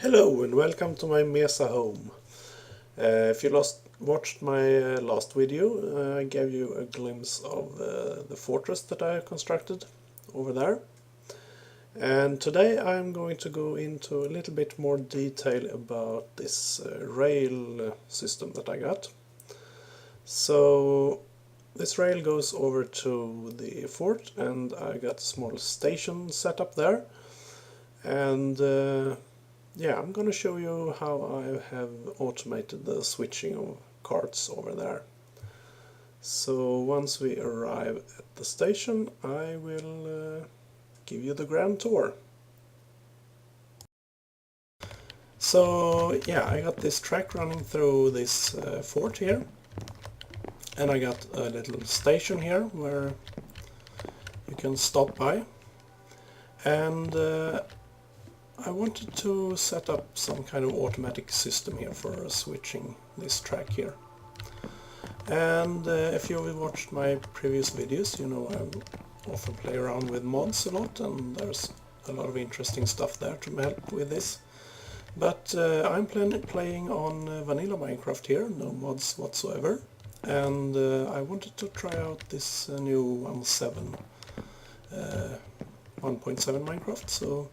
Hello and welcome to my Mesa home. If you watched my last video, I gave you a glimpse of the fortress that I constructed over there. And today I'm going to go into a little bit more detail about this rail system that I got. So this rail goes over to the fort, and I got a small station set up there. And yeah, I'm gonna show you how I have automated the switching of carts over there. So once we arrive at the station, I will give you the grand tour. So yeah, I got this track running through this fort here, and I got a little station here where you can stop by, and I wanted to set up some kind of automatic system here for switching this track here. And if you've watched my previous videos, you know I often play around with mods a lot, and there's a lot of interesting stuff there to help with this. But I'm playing on vanilla Minecraft here, no mods whatsoever, and I wanted to try out this new 1.7 Minecraft, so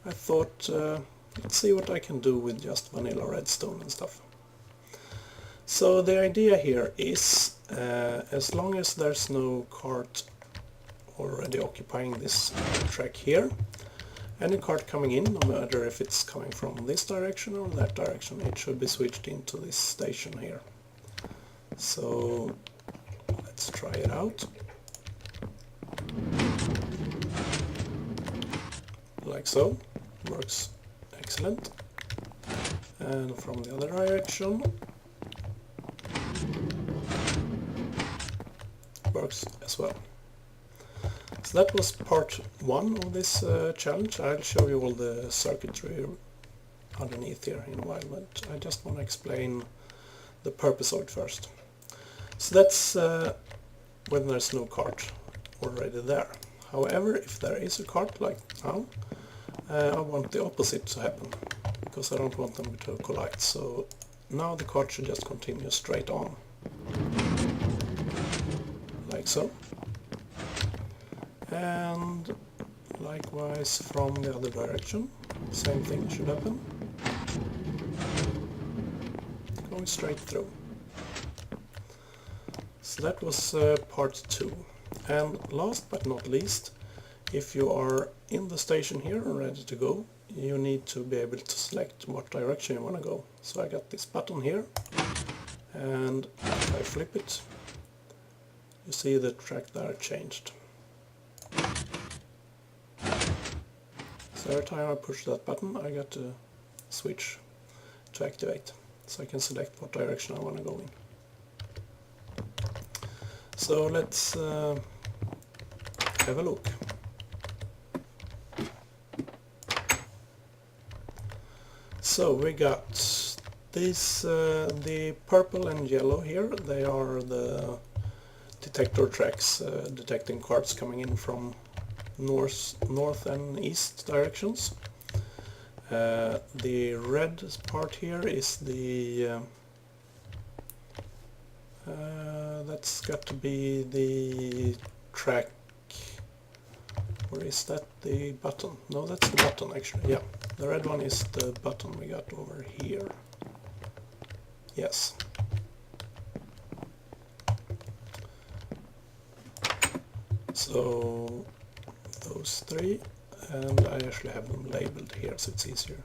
I thought, let's see what I can do with just vanilla redstone and stuff. So the idea here is, as long as there's no cart already occupying this track here, any cart coming in, no matter if it's coming from this direction or that direction, it should be switched into this station here. So let's try it out. Like so. Works excellent. And from the other direction, works as well. So that was part one of this challenge. I'll show you all the circuitry underneath here in a while, but I just want to explain the purpose of it first. So that's when there's no cart already there. However, if there is a cart like now, I want the opposite to happen, because I don't want them to collide. So now the cart should just continue straight on, like so. And likewise from the other direction, same thing should happen, going straight through. So that was part two. And last but not least, if you are in the station here and ready to go, you need to be able to select what direction you want to go. So I got this button here, and if I flip it, you see the track there changed. So every time I push that button, I get a switch to activate, so I can select what direction I want to go in. So let's have a look. So we got these, the purple and yellow here, they are the detector tracks detecting carts coming in from north and east directions. The red part here is the that's got to be the track. Or is that the button? No, that's the button actually, yeah. The red one is the button we got over here. Yes. So those three, and I actually have them labeled here so it's easier.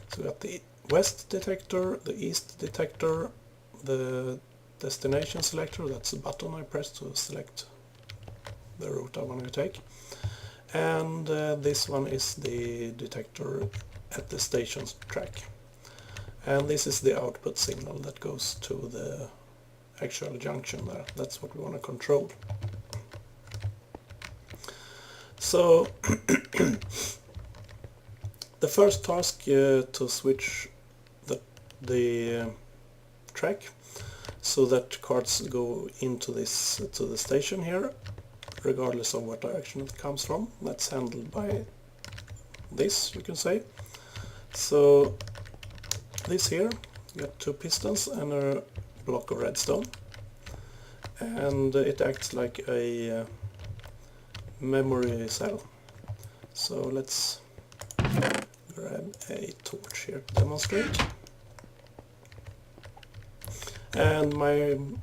So we got the west detector, the east detector, the destination selector, that's the button I press to select the route I want to take. And this one is the detector at the station's track. And this is the output signal that goes to the actual junction there. That's what we want to control. So the first task to switch the track so that carts go into this to the station here, regardless of what direction it comes from. That's handled by this, you can say. So this here, got 2 pistons and a block of redstone, and it acts like a memory cell. So let's grab a torch here to demonstrate. And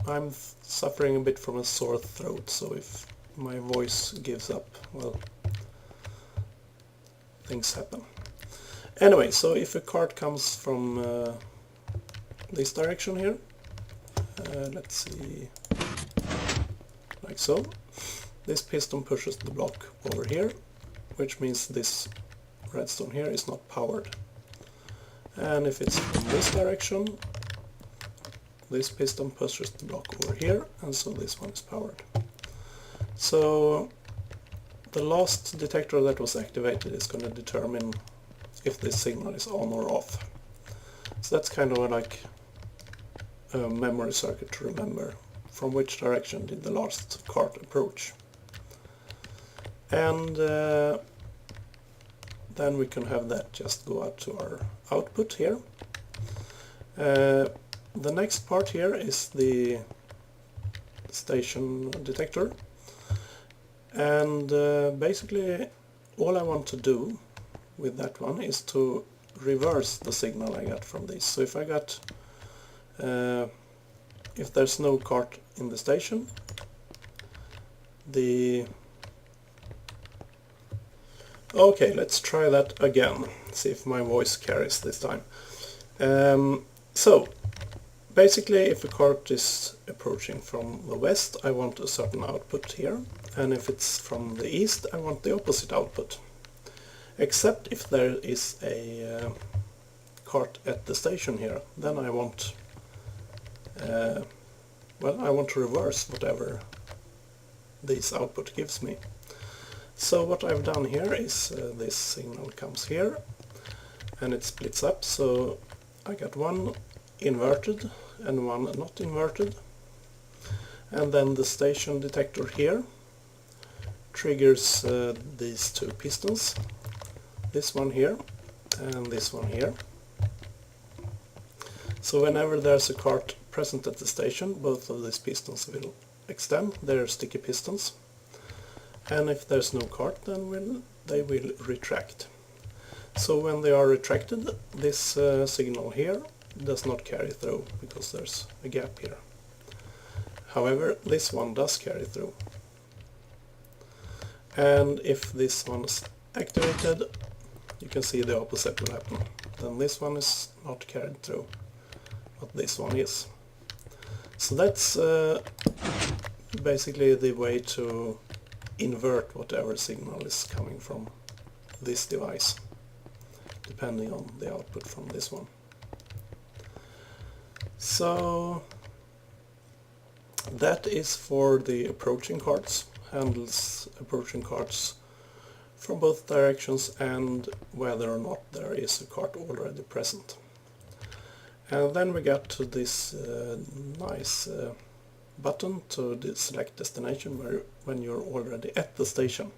I'm suffering a bit from a sore throat, so if my voice gives up, well, things happen. Anyway, so if a cart comes from this direction here, let's see, like so, this piston pushes the block over here, which means this redstone here is not powered. And if it's from this direction, this piston pushes the block over here, and so this one is powered. So the last detector that was activated is going to determine if this signal is on or off. So that's kind of like a memory circuit to remember from which direction did the last cart approach. And then we can have that just go out to our output here. The next part here is the station detector, and basically all I want to do with that one is to reverse the signal I got from this. So if I got if there's no cart in the station, okay, let's try that again, see if my voice carries this time. So basically, if a cart is approaching from the west, I want a certain output here, and if it's from the east, I want the opposite output. Except if there is a cart at the station here, then I want well, I want to reverse whatever this output gives me. So what I've done here is this signal comes here and it splits up, so I got one inverted and one not inverted, and then the station detector here triggers these 2 pistons, this one here and this one here. So whenever there's a cart present at the station, both of these pistons will extend, they're sticky pistons, and if there's no cart, then they will retract. So when they are retracted, this signal here does not carry through because there's a gap here. However, this one does carry through. And if this one is activated, you can see the opposite will happen. Then this one is not carried through, but this one is. So that's basically the way to invert whatever signal is coming from this device, depending on the output from this one. So that is for the approaching carts, handles approaching carts from both directions and whether or not there is a cart already present. And then we got to this nice button to select destination when you're already at the station.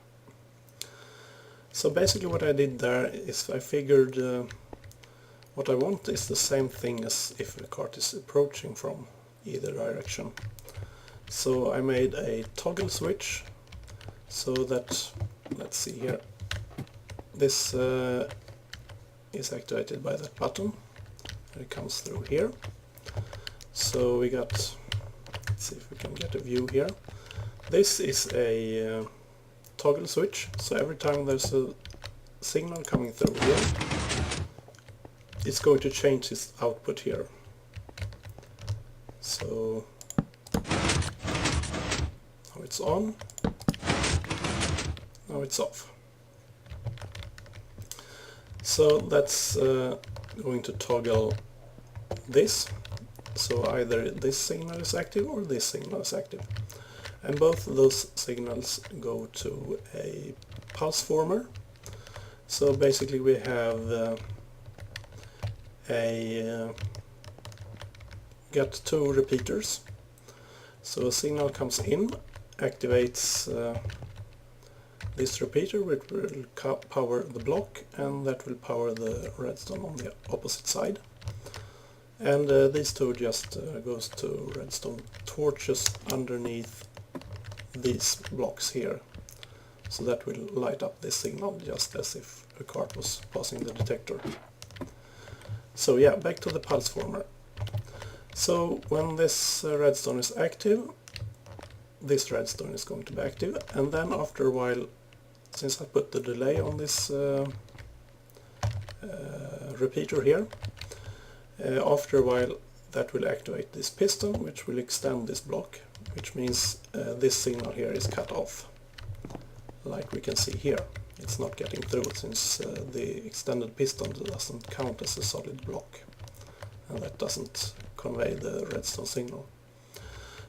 So basically what I did there is I figured what I want is the same thing as if the cart is approaching from either direction. So I made a toggle switch so that, let's see here, this is activated by that button. It comes through here. So we got, let's see if we can get a view here. This is a toggle switch, so every time there's a signal coming through here, it's going to change its output here. So now it's on, now it's off. So that's going to toggle this, so either this signal is active or this signal is active. And both of those signals go to a pulse former. So basically we have got 2 repeaters. So a signal comes in, activates this repeater, which will power the block, and that will power the redstone on the opposite side. And these two just goes to redstone torches underneath these blocks here. So that will light up this signal just as if a cart was passing the detector. So yeah, back to the pulse former. So when this redstone is active, this redstone is going to be active, and then after a while, since I put the delay on this repeater here, after a while that will activate this piston, which will extend this block, which means this signal here is cut off. Like we can see here, it's not getting through since the extended piston doesn't count as a solid block, and that doesn't convey the redstone signal.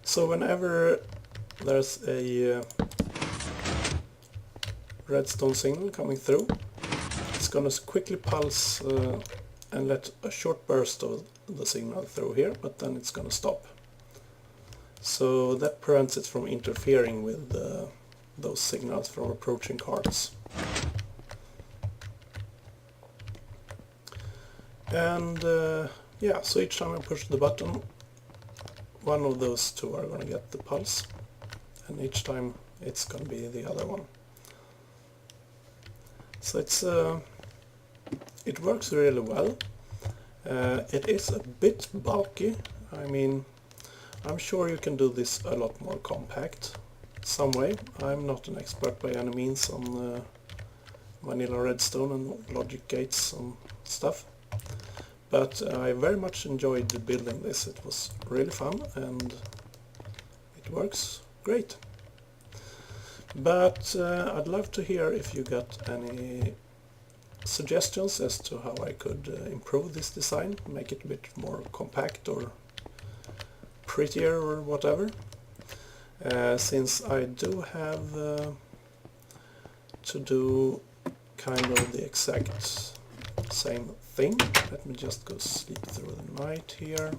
So whenever there's a redstone signal coming through, it's going to quickly pulse and let a short burst of the signal through here, but then it's going to stop. So that prevents it from interfering with those signals from approaching carts. And yeah, so each time I push the button, one of those two are going to get the pulse, and each time it's going to be the other one. So it works really well. It is a bit bulky. I mean, I'm sure you can do this a lot more compact some way. I'm not an expert by any means on vanilla redstone and logic gates and stuff, but I very much enjoyed building this. It was really fun and it works great. But I'd love to hear if you got any suggestions as to how I could improve this design, make it a bit more compact or prettier or whatever. Since I do have to do kind of the exact same thing. Let me just go sleep through the night here.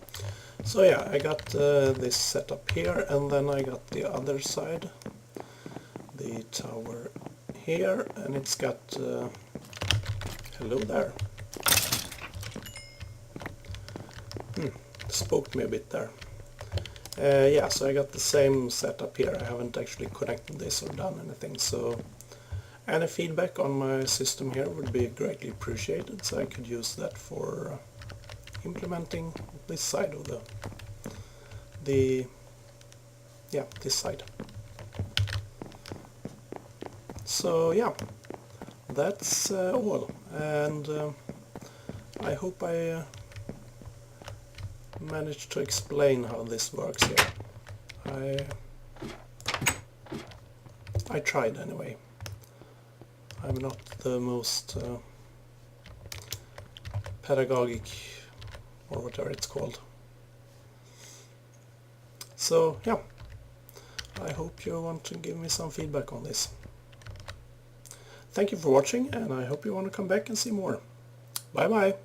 So yeah, I got this set up here, and then I got the other side, the tower here, and it's got hello there. Spooked me a bit there. Yeah, so I got the same setup here. I haven't actually connected this or done anything, so any feedback on my system here would be greatly appreciated, so I could use that for implementing this side of this side. So yeah, that's all, and I hope I managed to explain how this works here. I tried anyway. I'm not the most pedagogic or whatever it's called. So yeah, I hope you want to give me some feedback on this. Thank you for watching, and I hope you want to come back and see more. Bye bye!